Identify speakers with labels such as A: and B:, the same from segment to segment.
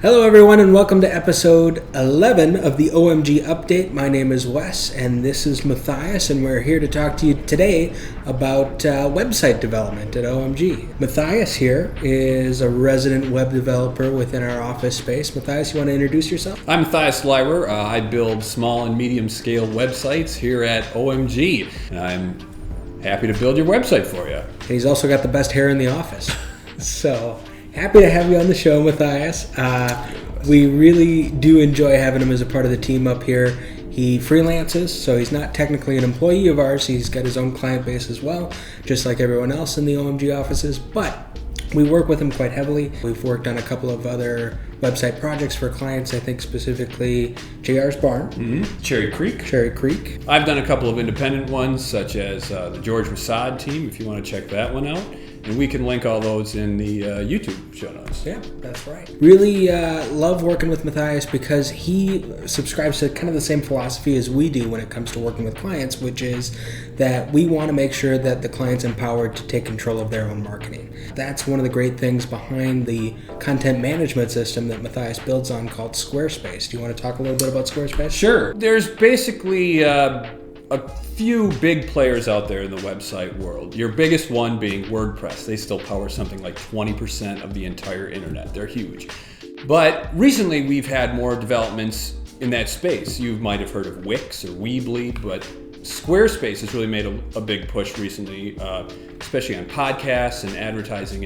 A: Hello everyone and welcome to episode 11 of the OMG Update. My name is Wes and this is Matthias, and we're here to talk to you today about website development at OMG. Matthias here is a resident web developer within our office space. Matthias, you want to introduce yourself?
B: I'm Matthias Leiber. I build small and medium scale websites here at OMG, and I'm happy to build your website for you.
A: And he's also got the best hair in the office. So happy to have you on the show, Matthias. We really do enjoy having him as a part of the team up here. He freelances, so he's not technically an employee of ours. He's got his own client base as well, just like everyone else in the OMG offices. But we work with him quite heavily. We've worked on a couple of other website projects for clients, I think specifically JR's Barn.
B: Cherry Creek. I've done a couple of independent ones, such as the George Masad team, if you want to check that one out. And we can link all those in the YouTube show notes.
A: Yeah, that's right. Really love working with Matthias because he subscribes to kind of the same philosophy as we do when it comes to working with clients, which is that we want to make sure that the client's empowered to take control of their own marketing. That's one of the great things behind the content management system that Matthias builds on called Squarespace. Do you want to talk a little bit about Squarespace?
B: Sure. There's basically a few big players out there in the website world. Your biggest one being WordPress. They still power something like 20% of the entire internet. They're huge. But recently we've had more developments in that space. You might have heard of Wix or Weebly, but Squarespace has really made a big push recently, especially on podcasts and advertising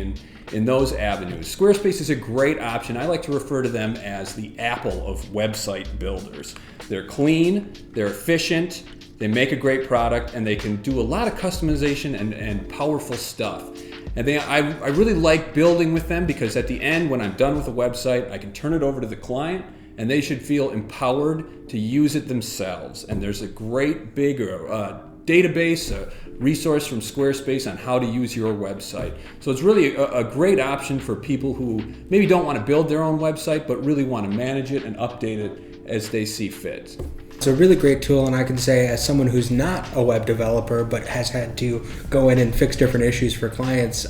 B: in those avenues. Squarespace is a great option. I like to refer to them as the Apple of website builders. They're clean, they're efficient, they make a great product, and they can do a lot of customization and powerful stuff. And I really like building with them because at the end, when I'm done with a website, I can turn it over to the client and they should feel empowered to use it themselves. And there's a great big database, a resource from Squarespace on how to use your website. So it's really a great option for people who maybe don't want to build their own website, but really want to manage it and update it as they see fit.
A: It's a really great tool, and I can say as someone who's not a web developer but has had to go in and fix different issues for clients,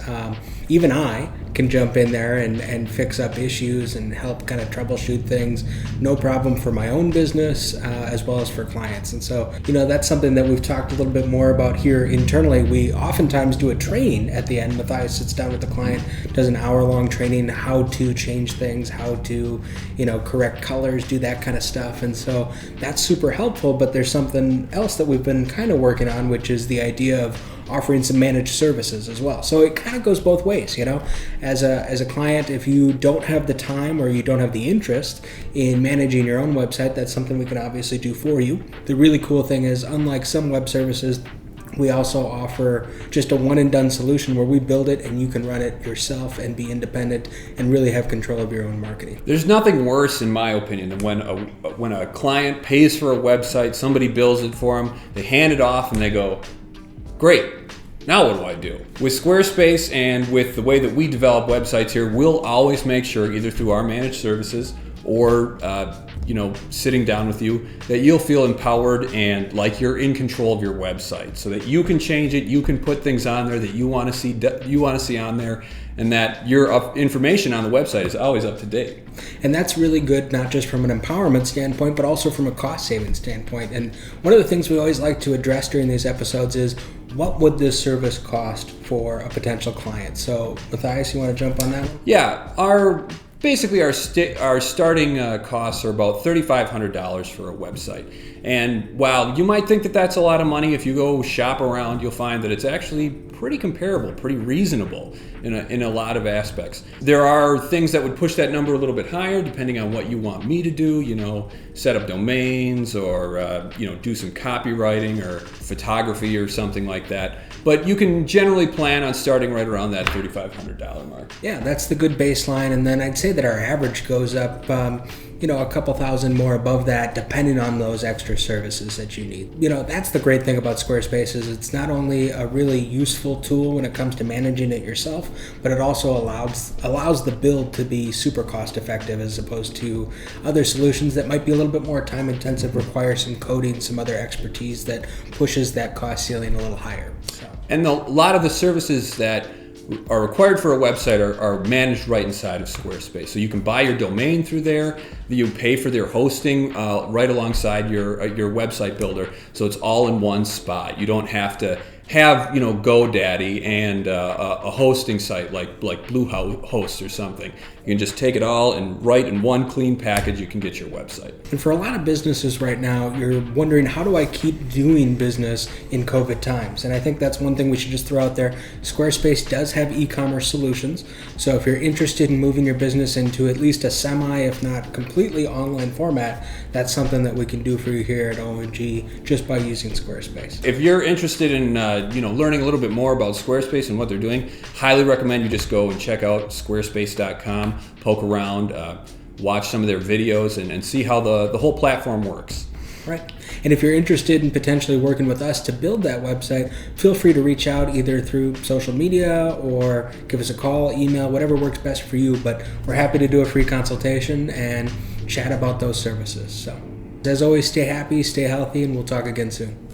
A: even I can jump in there and fix up issues and help kind of troubleshoot things. No problem for my own business as well as for clients. And so, that's something that we've talked a little bit more about here internally. We oftentimes do a training at the end. Matthias sits down with the client, does an hour-long training, how to change things, how to, correct colors, do that kind of stuff. And so that's super helpful, but there's something else that we've been kind of working on, which is the idea of offering some managed services as well. So it kind of goes both ways, As a client, if you don't have the time or you don't have the interest in managing your own website, that's something we can obviously do for you. The really cool thing is, unlike some web services, we also offer just a one and done solution where we build it and you can run it yourself and be independent and really have control of your own marketing.
B: There's nothing worse, in my opinion, than when a client pays for a website, somebody builds it for them, they hand it off and they go, great, now what do I do? With Squarespace and with the way that we develop websites here, we'll always make sure, either through our managed services or sitting down with you, that you'll feel empowered and like you're in control of your website, so that you can change it, you can put things on there that you want to see on there, and that your information on the website is always up to date.
A: And that's really good, not just from an empowerment standpoint, but also from a cost-saving standpoint. And one of the things we always like to address during these episodes is, what would this service cost for a potential client? So, Matthias, you want to jump on that one?
B: Yeah, our starting costs are about $3,500 for a website. And while you might think that that's a lot of money, if you go shop around, you'll find that it's actually pretty comparable, pretty reasonable in a lot of aspects. There are things that would push that number a little bit higher depending on what you want me to do, set up domains or do some copywriting or photography or something like that. But you can generally plan on starting right around that $3,500 mark.
A: Yeah, that's the good baseline. And then I'd say that our average goes up, a couple thousand more above that, depending on those extra services that you need. That's the great thing about Squarespace is it's not only a really useful tool when it comes to managing it yourself, but it also allows the build to be super cost effective as opposed to other solutions that might be a little bit more time intensive, require some coding, some other expertise that pushes that cost ceiling a little higher. So.
B: And a lot of the services that are required for a website are managed right inside of Squarespace. So you can buy your domain through there. You pay for their hosting right alongside your website builder. So it's all in one spot. You don't have to have GoDaddy and a hosting site like Bluehost or something. You can just take it all and right in one clean package. You can get your website.
A: And for a lot of businesses right now, you're wondering, how do I keep doing business in COVID times? And I think that's one thing we should just throw out there. Squarespace does have e-commerce solutions. So if you're interested in moving your business into at least a semi, if not completely online format, that's something that we can do for you here at OMG just by using Squarespace.
B: If you're interested in learning a little bit more about Squarespace and what they're doing, highly recommend you just go and check out squarespace.com, poke around, watch some of their videos, and see how the whole platform works.
A: Right. And if you're interested in potentially working with us to build that website, feel free to reach out either through social media or give us a call, email, whatever works best for you. But we're happy to do a free consultation and chat about those services. So as always, stay happy, stay healthy, and we'll talk again soon.